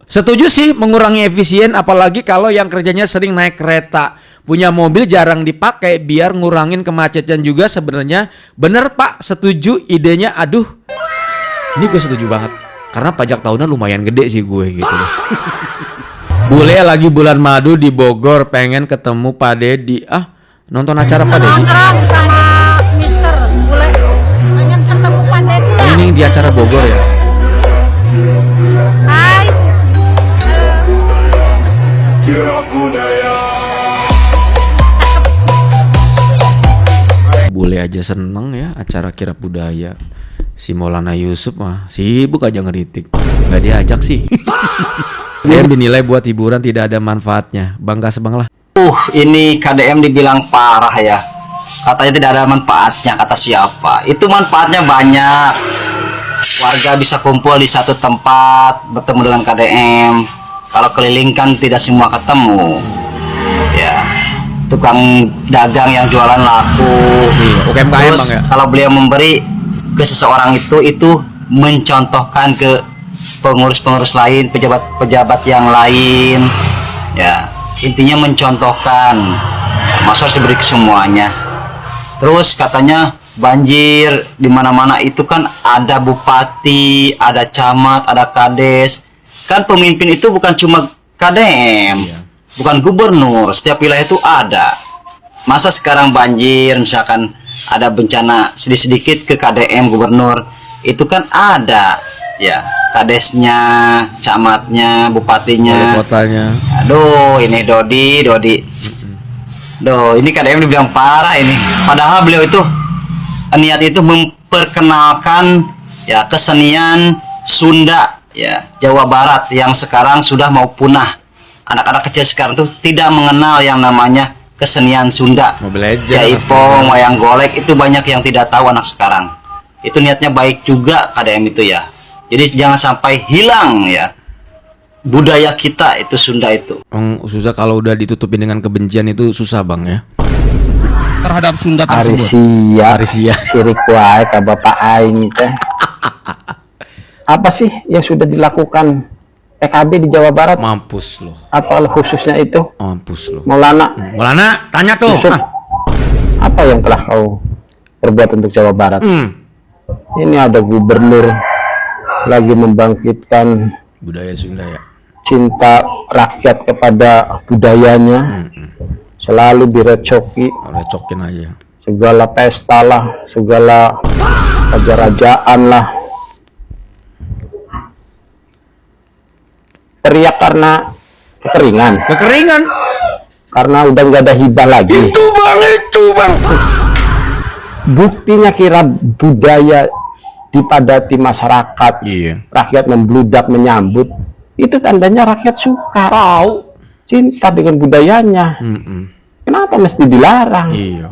Setuju sih mengurangi efisien, apalagi kalau yang kerjanya sering naik kereta, punya mobil jarang dipakai, biar ngurangin kemacetan juga sebenarnya. Bener Pak, setuju idenya. Aduh, ini gue setuju banget karena pajak tahunan lumayan gede sih gue gitu. Bule lagi bulan madu di Bogor, pengen ketemu Pak Dedi. Nonton acara Pak Dedi. Sama Mister Bule pengen ketemu Pak Dedi. Ini di acara Bogor ya. Hai. Bule aja seneng ya acara kirap budaya. Si Maulana Yusuf mah sibuk aja ngeritik, nggak diajak sih. Dia dinilai buat hiburan, tidak ada manfaatnya. Bangga sebang lah. Ini KDM dibilang parah ya. Katanya tidak ada manfaatnya, kata siapa? Itu manfaatnya banyak. Warga bisa kumpul di satu tempat, bertemu dengan KDM. Kalau keliling kan tidak semua ketemu. Ya, tukang dagang yang jualan laku. UMKM Terus Bang, ya? kalau beliau memberi ke seseorang itu mencontohkan ke pengurus-pengurus lain, pejabat-pejabat yang lain. Ya, intinya mencontohkan. Masa harus diberi ke semuanya. Terus katanya banjir di mana-mana itu kan ada bupati, ada camat, ada kades. Kan pemimpin itu bukan cuma KDM, bukan gubernur, setiap wilayah itu ada. Masa sekarang banjir, misalkan ada bencana sedikit-sedikit ke KDM gubernur, itu kan ada ya kadesnya, camatnya, bupatinya, kotanya. Aduh, ini Dodi. Ini KDM dibilang parah ini. Padahal beliau itu niat itu memperkenalkan ya kesenian Sunda ya, Jawa Barat yang sekarang sudah mau punah. Anak-anak kecil sekarang tuh tidak mengenal yang namanya kesenian Sunda. Jaipong, wayang golek itu banyak yang tidak tahu anak sekarang. Itu niatnya baik juga KDM itu ya. Jadi jangan sampai hilang ya budaya kita itu Sunda itu. Susah kalau udah ditutupin dengan kebencian itu susah Bang ya. Terhadap Sunda tersebut. Arisia sirik wae ka Bapak aing teh. Apa sih yang sudah dilakukan PKB di Jawa Barat? Mampus loh. Apa khususnya itu? Mampus loh. Maulana. Maulana, tanya tuh. Yusuf, apa yang telah kau perbuat untuk Jawa Barat? Ini ada gubernur lagi membangkitkan Budaya Sunda ya. Cinta rakyat kepada budayanya selalu direcoki. Recokin aja. Segala pesta lah, segala raja-rajaan lah. Teriak karena kekeringan. Kekeringan. Karena udah nggak ada hibah lagi. Itu bang. Buktinya kira budaya dipadati masyarakat, rakyat membludak menyambut, itu tandanya rakyat suka, tahu, cinta dengan budayanya. Kenapa mesti dilarang? Iya.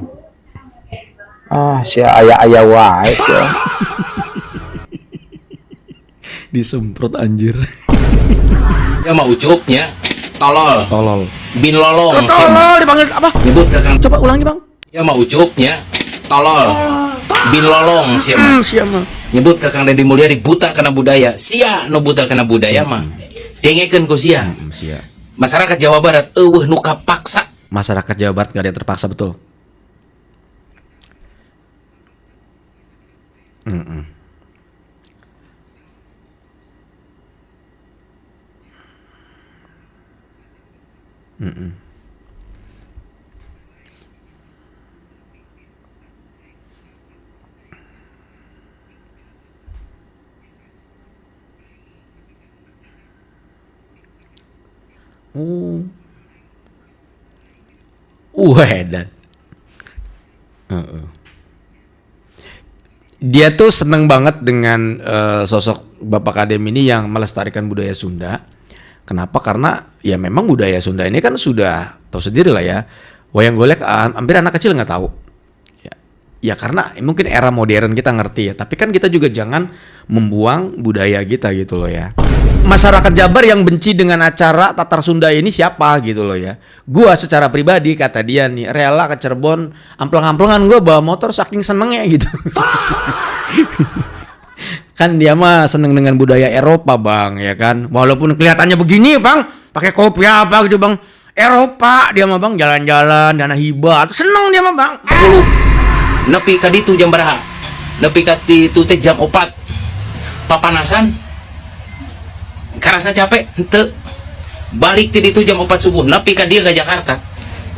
Si ayah wae sih. Disemprot anjir. Ya mau ucupnya tolol. Bin lolong. Tolol dipanggil apa? Nyebut ke Kang. Coba ulangi bang. Ya mau ucupnya tolol. Bin lolong siapa? Nyebut ke Kang Deddy Mulyadi buta karena budaya. Sia nu buta karena budaya mah. Dengekeun ku sia. Masyarakat Jawa Barat eueuh nu kapaksa. Masyarakat Jawa Barat gak ada yang terpaksa betul. Dan dia tuh seneng banget dengan sosok Bapak Kadem ini yang melestarikan budaya Sunda. Kenapa? Karena ya memang budaya Sunda ini kan sudah tahu sendiri lah ya. Wayang golek hampir anak kecil nggak tahu. Ya karena mungkin era modern kita ngerti ya. Tapi kan kita juga jangan membuang budaya kita gitu loh ya. Masyarakat Jabar yang benci dengan acara Tatar Sunda ini siapa gitu loh ya. Gua secara pribadi kata dia nih rela ke Cirebon ampleng-amplengan gua bawa motor saking senengnya gitu. Kan dia mah seneng dengan budaya Eropa bang ya kan. Walaupun kelihatannya begini bang, pakai kopi apa gitu bang. Eropa dia mah bang jalan-jalan dana hibah seneng dia mah bang. Nepi ka ditu jam baraha? Nepi ka ditu teh jam 4. Papanasan karasa capek henteu balik ti ditu jam 4 subuh nepi ka dieu ka Jakarta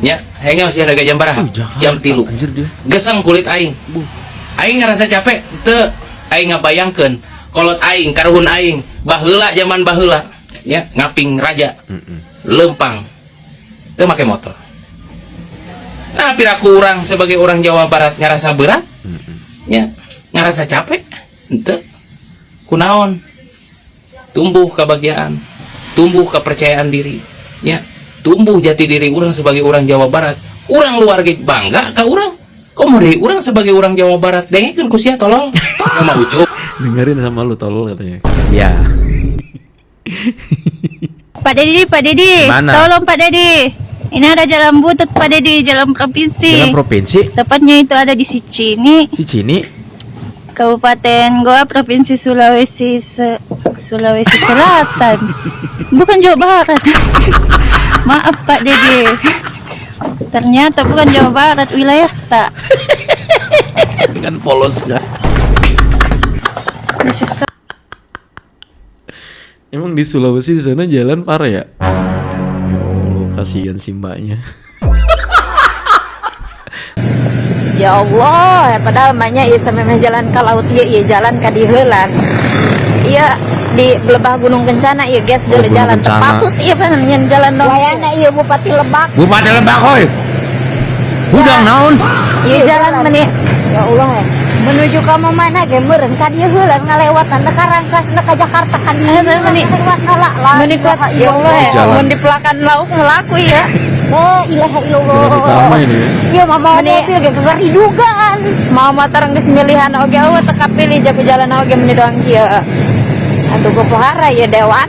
nya hengel sia daga jam baraha jam 3 geseng kulit aing ngarasa capek henteu aing ngabayangkeun kolot aing karuhun aing baheula zaman baheula nya ngaping raja lempang teu make motor. Nah piraku urang sebagai orang Jawa Barat ngarasa berat nya ngarasa capek henteu kunaon tumbuh kebahagiaan, tumbuh kepercayaan diri, ya, tumbuh jati diri orang sebagai orang Jawa Barat. Orang luar bangga ke orang, kok mau dari orang sebagai orang Jawa Barat, dengerin kusia tolong, nggak mau ucup. Dengerin sama lu tolol katanya. Ya. Pak Deddy, mana? Tolong Pak Deddy. Ini ada jalan butut Pak Deddy, jalan provinsi. Jalan provinsi? Tepatnya itu ada di Sicini. Kabupaten Goa, Provinsi Sulawesi Selatan. Bukan Jawa Barat. Maaf Pak Deddy. Ternyata bukan Jawa Barat wilayah tak. Dengan polosnya. Emang di Sulawesi di sana jalan parah ya? Ya Allah, kasihan si mbaknya. Ya Allah, padahal maknya iya sampai jalan ke laut iya jalan ke diheulan. Iya di Lebah Gunung Kencana iya guys jalan terpatut iya panennya jalan dong. Wayana iya Bupati Lebak. Bupati Lebak koy. Udang naon? Iya jalan meni. Ya Allah ya. Menuju ke mana ge meureun ka dieu heulan ngalewatan teh Karangkas ka Jakarta kan dieu meni. Meni kuat ya Allah ya. Mun di pelakan lauk ngelaku ya. La ilaha illallah. Iya mama mobil ge geger hidugan. Mau motor geus milihan oge eueuh teu kapilih jago jalan oge meni doang kieu. Atuh pohara ya dewan.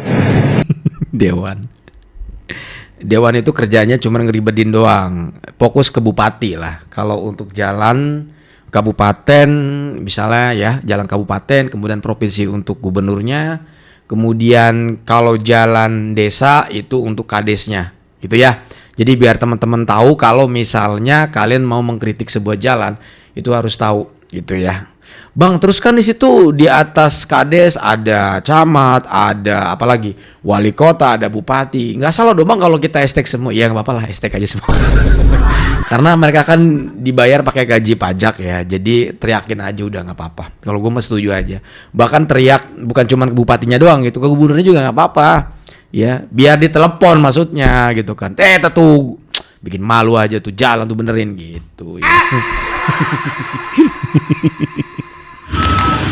Dewan itu kerjanya cuma ngeribetin doang. Fokus ke bupati lah. Kalau untuk jalan kabupaten misalnya ya, jalan kabupaten, kemudian provinsi untuk gubernurnya, kemudian kalau jalan desa itu untuk kadesnya. Gitu ya. Jadi biar teman-teman tahu kalau misalnya kalian mau mengkritik sebuah jalan, itu harus tahu gitu ya. Bang, terus kan di situ di atas kades ada camat, ada apa lagi? Wali kota, ada bupati. Nggak salah dong Bang kalau kita hashtag semua. Ya nggak apa-apa lah hashtag aja semua. Karena mereka kan dibayar pakai gaji pajak ya. Jadi teriakin aja udah nggak apa-apa. Kalau gue mah setuju aja. Bahkan teriak bukan cuma ke bupatinya doang gitu, ke gubernurnya juga nggak apa-apa. Ya, biar ditelepon maksudnya gitu kan. Tuh bikin malu aja tuh, jalan tuh benerin gitu ya.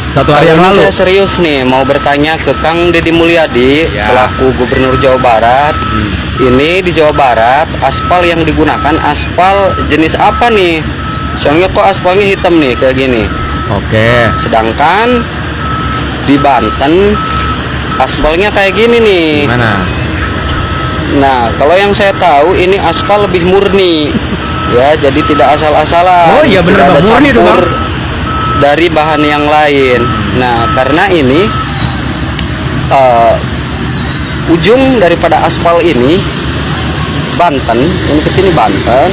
Satu hari yang lalu saya serius nih mau bertanya ke Kang Deddy Mulyadi selaku Gubernur Jawa Barat. Ini di Jawa Barat aspal yang digunakan aspal jenis apa nih? Soalnya kok aspalnya hitam nih kayak gini. Oke. Sedangkan di Banten aspalnya kayak gini nih. Gimana? Nah, kalau yang saya tahu ini aspal lebih murni. Ya, jadi tidak asal-asalan. Oh iya bener Bang, murni tuh Bang. Dari bahan yang lain. Nah, karena ini ujung daripada aspal ini Banten, ini ke sini Banten.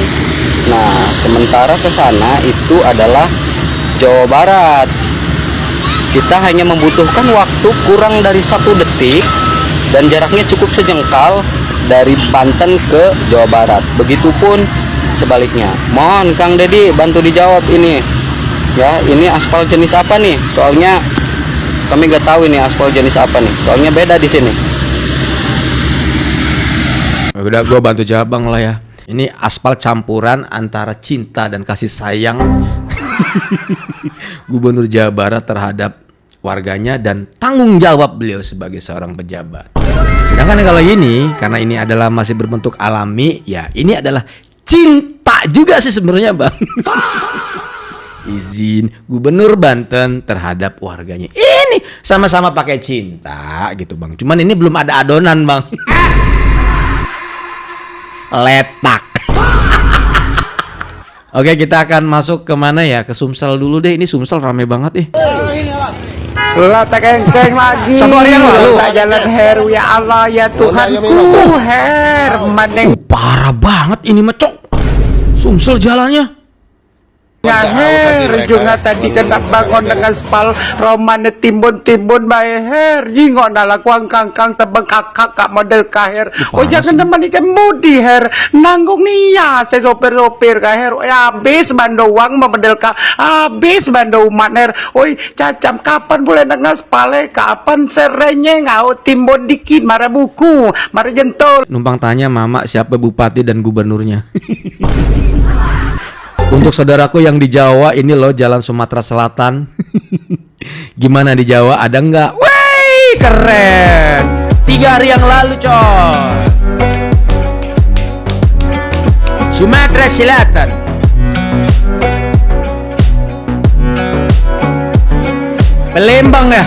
Nah, sementara ke sana itu adalah Jawa Barat. Kita hanya membutuhkan waktu kurang dari 1 detik dan jaraknya cukup sejengkal dari Banten ke Jawa Barat. Begitupun sebaliknya. Mohon Kang Deddy bantu dijawab ini. Ya, ini aspal jenis apa nih? Soalnya kami nggak tahu ini aspal jenis apa nih. Soalnya beda di sini. Udah gua bantu jawab Bang lah ya. Ini aspal campuran antara cinta dan kasih sayang Gubernur Jawa Barat terhadap warganya dan tanggung jawab beliau sebagai seorang pejabat. Sedangkan kalau ini, karena ini adalah masih berbentuk alami, ya ini adalah cinta juga sih sebenarnya Bang. Izin Gubernur Banten terhadap warganya. Ini sama-sama pakai cinta gitu Bang. Cuman ini belum ada adonan Bang. Letak. Oke, kita akan masuk ke mana ya? Ke Sumsel dulu deh. Ini Sumsel rame banget nih. Lah tekeng lagi. Satu hari yang lalu. Jalan Heru ya Allah ya Tuhanku. Her maneng. Parah banget ini mah cok. Sumsel jalannya. Ya her juga tadi kena bangun dengan spal romane timbun bae her jingo nala kuang kangkang tebeng kakak kak model kaher. Oh jangan teman ikan mudi her nanggung nia saya sopir kaher. Ya habis bando uang model ka habis bando umat her. Oi cacam kapan boleh dengan spale kapan serenye ngau timbun dikit marah buku marah jentol. Numpang tanya mama siapa bupati dan gubernurnya. Untuk saudaraku yang di Jawa ini loh Jalan Sumatera Selatan. Gimana di Jawa ada nggak? Wih keren. 3 hari yang lalu coy. Sumatera Selatan. Palembang ya.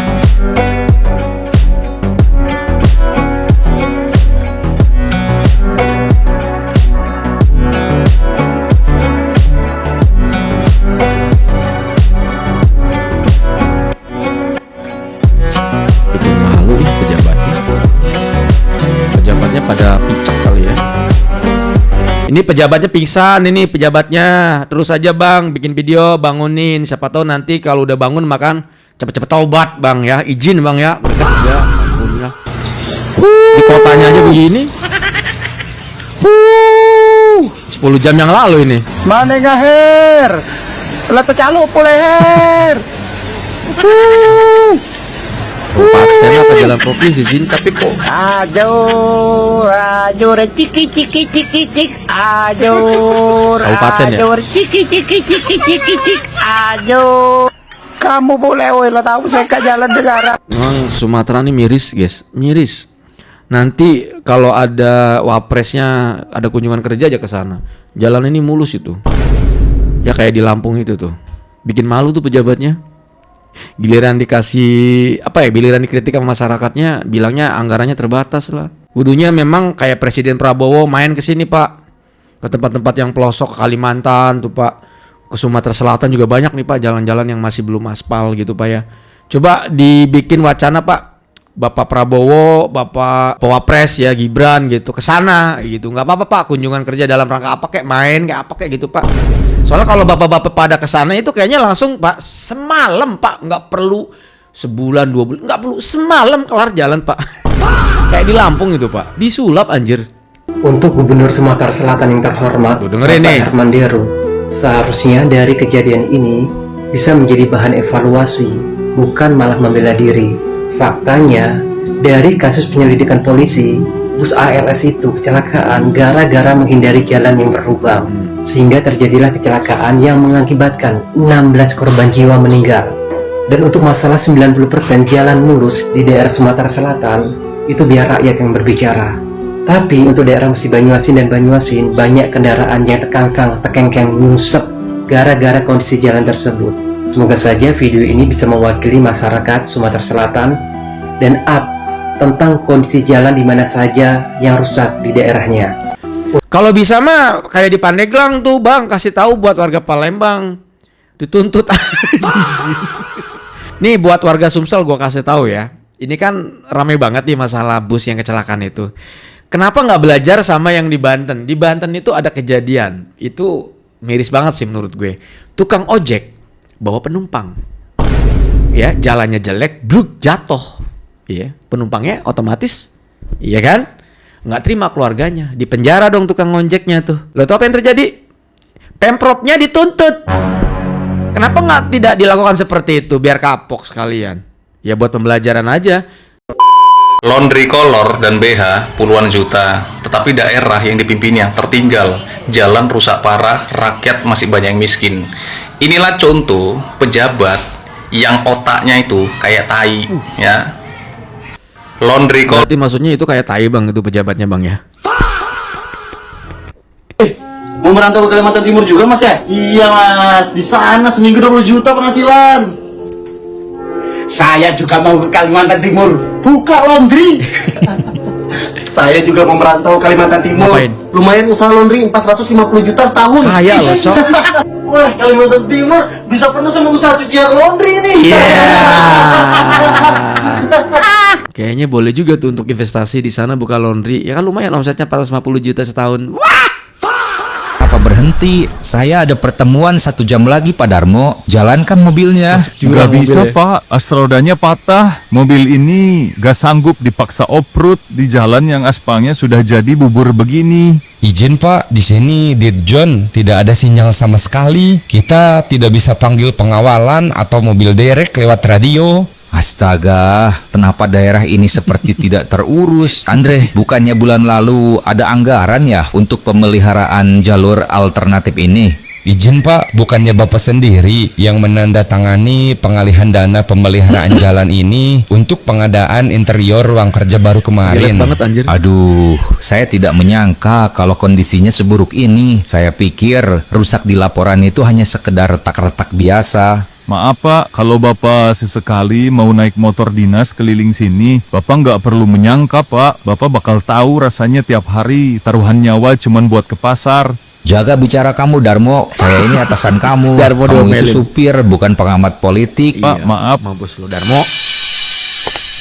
Pada picek kali ya. Ini pejabatnya pingsan, ini pejabatnya. Terus aja Bang, bikin video, bangunin. Siapa tahu nanti kalau udah bangun makan cepet-cepet taubat Bang ya. Izin Bang ya. Mereka ya, alhamdulillah. Di kotanya aja begini. 10 jam yang lalu ini. Mana ngaher? Lepas calo boleh her. Kabupaten apa jalan provinsi sini tapi kok ajur ciki ajur kabupaten ya ajur kamu boleh lah tahu saya ke jalan negara. Sumatera ini miris guys, miris. Nanti kalau ada wapresnya ada kunjungan kerja aja ke sana, jalan ini mulus itu ya kayak di Lampung itu tuh, bikin malu tuh pejabatnya. Giliran dikasih giliran dikritik sama masyarakatnya bilangnya anggarannya terbatas lah. Kudunya memang kayak Presiden Prabowo main ke sini Pak, ke tempat-tempat yang pelosok Kalimantan tuh Pak, ke Sumatera Selatan juga banyak nih Pak jalan-jalan yang masih belum aspal gitu Pak ya. Coba dibikin wacana Pak, Bapak Prabowo, Bapak Wapres ya Gibran gitu ke sana gitu. Nggak apa-apa Pak, kunjungan kerja dalam rangka apa kayak main kayak apa kayak gitu Pak. Soalnya kalau bapak-bapak pada ke sana itu kayaknya langsung Pak semalam Pak, nggak perlu sebulan 2 bulan, nggak perlu semalam kelar jalan Pak. Kayak di Lampung itu Pak, disulap anjir. Untuk Gubernur Sumatera Selatan yang terhormat, dengerin nih. Bapak Herman Deru, seharusnya dari kejadian ini bisa menjadi bahan evaluasi, bukan malah membela diri. Faktanya, dari kasus penyelidikan polisi, bus ALS itu kecelakaan gara-gara menghindari jalan yang berlubang, sehingga terjadilah kecelakaan yang mengakibatkan 16 korban jiwa meninggal. Dan untuk masalah 90% jalan mulus di daerah Sumatera Selatan, itu biar rakyat yang berbicara. Tapi untuk daerah Musi Banyuasin dan Banyuasin, banyak kendaraan yang tekengkeng nyungsep gara-gara kondisi jalan tersebut. Semoga saja video ini bisa mewakili masyarakat Sumatera Selatan dan up tentang kondisi jalan di mana saja yang rusak di daerahnya. Kalau bisa mah kayak di Pandeglang tuh Bang, kasih tahu buat warga Palembang. Dituntut aja sih. Nih buat warga Sumsel gua kasih tahu ya. Ini kan rame banget nih masalah bus yang kecelakaan itu. Kenapa nggak belajar sama yang di Banten? Di Banten itu ada kejadian. Itu miris banget sih menurut gue. Tukang ojek bawa penumpang. Ya, jalannya jelek, bruk jatuh. Iya, penumpangnya otomatis iya kan? Nggak terima keluarganya. Di penjara dong tukang ojeknya tuh. Lo tau apa yang terjadi? Pemprovnya dituntut. Kenapa nggak tidak dilakukan seperti itu biar kapok sekalian? Ya buat pembelajaran aja. Laundry Color dan BH puluhan juta, tetapi daerah yang dipimpinnya tertinggal, jalan rusak parah, rakyat masih banyak yang miskin. Inilah contoh pejabat yang otaknya itu kayak tai, ya. Laundry Color. Berarti maksudnya itu kayak tai Bang, itu pejabatnya Bang ya. Mau merantau ke Kalimantan Timur juga Mas ya? Iya Mas, di sana seminggu 20 juta penghasilan. Saya juga mau ke Kalimantan Timur, buka laundry. Saya juga mau merantau Kalimantan Timur. Ngapain? Lumayan usaha laundry 450 juta setahun. Kaya loh, Cok. Wah, Kalimantan Timur bisa penuh sama usaha cucian laundry nih. Kayaknya boleh juga tuh untuk investasi di sana buka laundry. Ya kan lumayan omsetnya 450 juta setahun. Wah! Apa berhenti? Saya ada pertemuan 1 jam lagi Pak Darmo. Jalankan mobilnya. Gak bisa Pak, as rodanya patah. Mobil ini gak sanggup dipaksa off-road di jalan yang aspalnya sudah jadi bubur begini. Izin Pak, di sini Dirjon tidak ada sinyal sama sekali. Kita tidak bisa panggil pengawalan atau mobil derek lewat radio. Astaga, kenapa daerah ini seperti tidak terurus? Andre, bukannya bulan lalu ada anggaran ya untuk pemeliharaan jalur alternatif ini? Izin Pak, bukannya Bapak sendiri yang menandatangani pengalihan dana pemeliharaan jalan ini untuk pengadaan interior ruang kerja baru kemarin. Banget, anjir. Aduh, saya tidak menyangka kalau kondisinya seburuk ini. Saya pikir rusak di laporan itu hanya sekedar retak-retak biasa. Maaf Pak, kalau Bapak sesekali mau naik motor dinas keliling sini, Bapak nggak perlu menyangka Pak. Bapak bakal tahu rasanya tiap hari taruhan nyawa cuman buat ke pasar. Jaga bicara kamu Darmo, saya ini atasan kamu. Darmo kamu diomelin. itu supir, bukan pengamat politik. Pak, maaf. Mampus lo Darmo.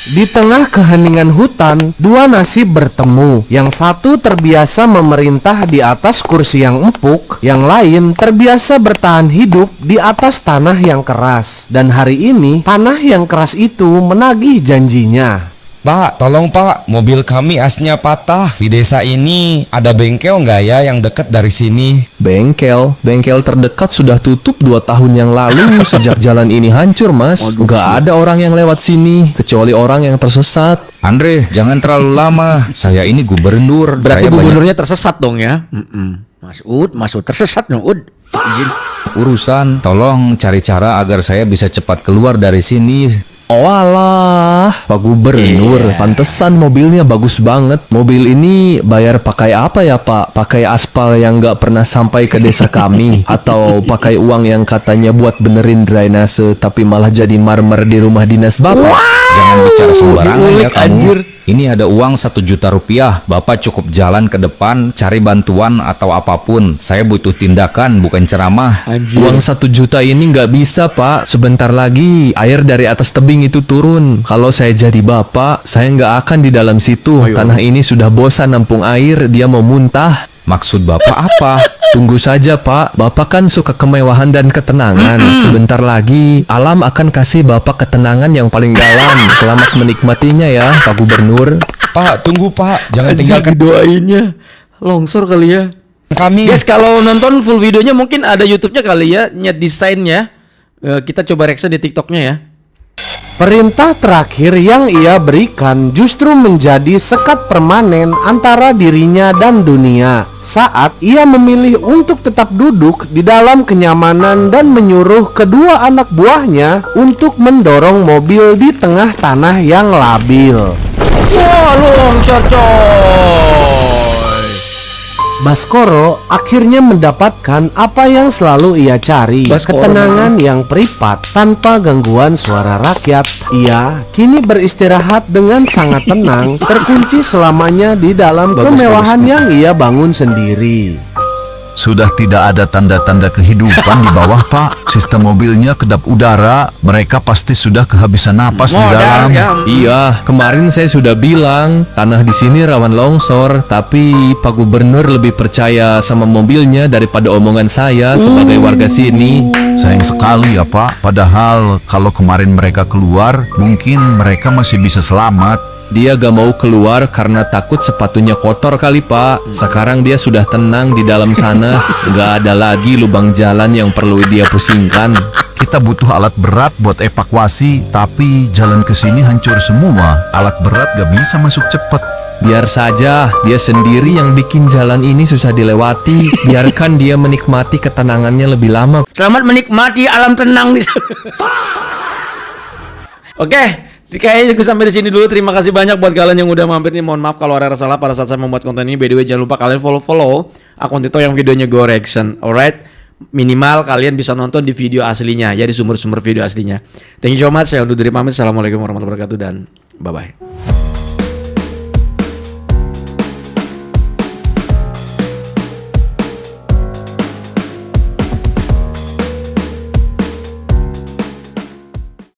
Di tengah keheningan hutan, dua nasib bertemu. Yang satu terbiasa memerintah di atas kursi yang empuk, yang lain terbiasa bertahan hidup di atas tanah yang keras. Dan hari ini, tanah yang keras itu menagih janjinya. Pak, tolong Pak, mobil kami asnya patah. Di desa ini ada bengkel nggak ya yang dekat dari sini? Bengkel terdekat sudah tutup 2 tahun yang lalu. Sejak jalan ini hancur Mas. Nggak ada orang yang lewat sini kecuali orang yang tersesat. Andre, jangan terlalu lama. Saya ini gubernur. Berarti saya gubernurnya tersesat dong ya? Mas Ud tersesat dong Ud. Izin. Urusan, tolong cari cara agar saya bisa cepat keluar dari sini. Oh alah, Pak Gubernur, pantesan mobilnya bagus banget. Mobil ini bayar pakai apa ya Pak? Pakai aspal yang nggak pernah sampai ke desa kami? Atau pakai uang yang katanya buat benerin drainase tapi malah jadi marmer di rumah dinas Bapak? Jangan bicara sembarangan ya kamu. Ini ada uang 1 juta rupiah. Bapak cukup jalan ke depan, cari bantuan atau apapun. Saya butuh tindakan, bukan ceramah. Uang 1 juta ini nggak bisa pak. Sebentar lagi air dari atas tebing itu turun. Kalau saya jadi bapak, saya nggak akan di dalam situ. Tanah ini sudah bosan nampung air, dia mau muntah. Maksud bapak apa? Tunggu saja pak, bapak kan suka kemewahan dan ketenangan. Sebentar lagi alam akan kasih bapak ketenangan yang paling dalam. Selamat menikmatinya ya Pak Gubernur. Pak, tunggu Pak, jangan tinggalkan doainnya. Longsor kali ya. Kami. Guys, kalau nonton full videonya mungkin ada YouTube-nya kali ya, nyet desainnya. Kita coba reaction di TikTok-nya ya. Perintah terakhir yang ia berikan justru menjadi sekat permanen antara dirinya dan dunia. Saat ia memilih untuk tetap duduk di dalam kenyamanan dan menyuruh kedua anak buahnya untuk mendorong mobil di tengah tanah yang labil. Wah, longsor coy. Baskoro akhirnya mendapatkan apa yang selalu ia cari, ketenangan yang privat tanpa gangguan suara rakyat. Ia kini beristirahat dengan sangat tenang, terkunci selamanya di dalam kemewahan yang ia bangun sendiri. Sudah tidak ada tanda-tanda kehidupan di bawah, Pak. Sistem mobilnya kedap udara. Mereka pasti sudah kehabisan napas di dalam. Iya, kemarin saya sudah bilang tanah di sini rawan longsor, tapi Pak Gubernur lebih percaya sama mobilnya daripada omongan saya sebagai warga sini. Sayang sekali ya, Pak. Padahal kalau kemarin mereka keluar, mungkin mereka masih bisa selamat. Dia gak mau keluar karena takut sepatunya kotor kali pak. Sekarang dia sudah tenang di dalam sana. Gak ada lagi lubang jalan yang perlu dia pusingkan. Kita butuh alat berat buat evakuasi, tapi jalan ke sini hancur semua. Alat berat gak bisa masuk cepat. Biar saja, dia sendiri yang bikin jalan ini susah dilewati. Biarkan dia menikmati ketenangannya lebih lama. Selamat menikmati alam tenang di sana. Oke. Kayaknya gue sampai di sini dulu. Terima kasih banyak buat kalian yang udah mampir nih. Mohon maaf kalau ada salah pada saat saya membuat konten ini. By the way, jangan lupa kalian follow akun Tito yang videonya Go Reaction. Alright, minimal kalian bisa nonton di video aslinya ya, di sumber-sumber video aslinya. Thank you so much. Saya undur diri pamit. Assalamualaikum warahmatullahi wabarakatuh dan bye bye.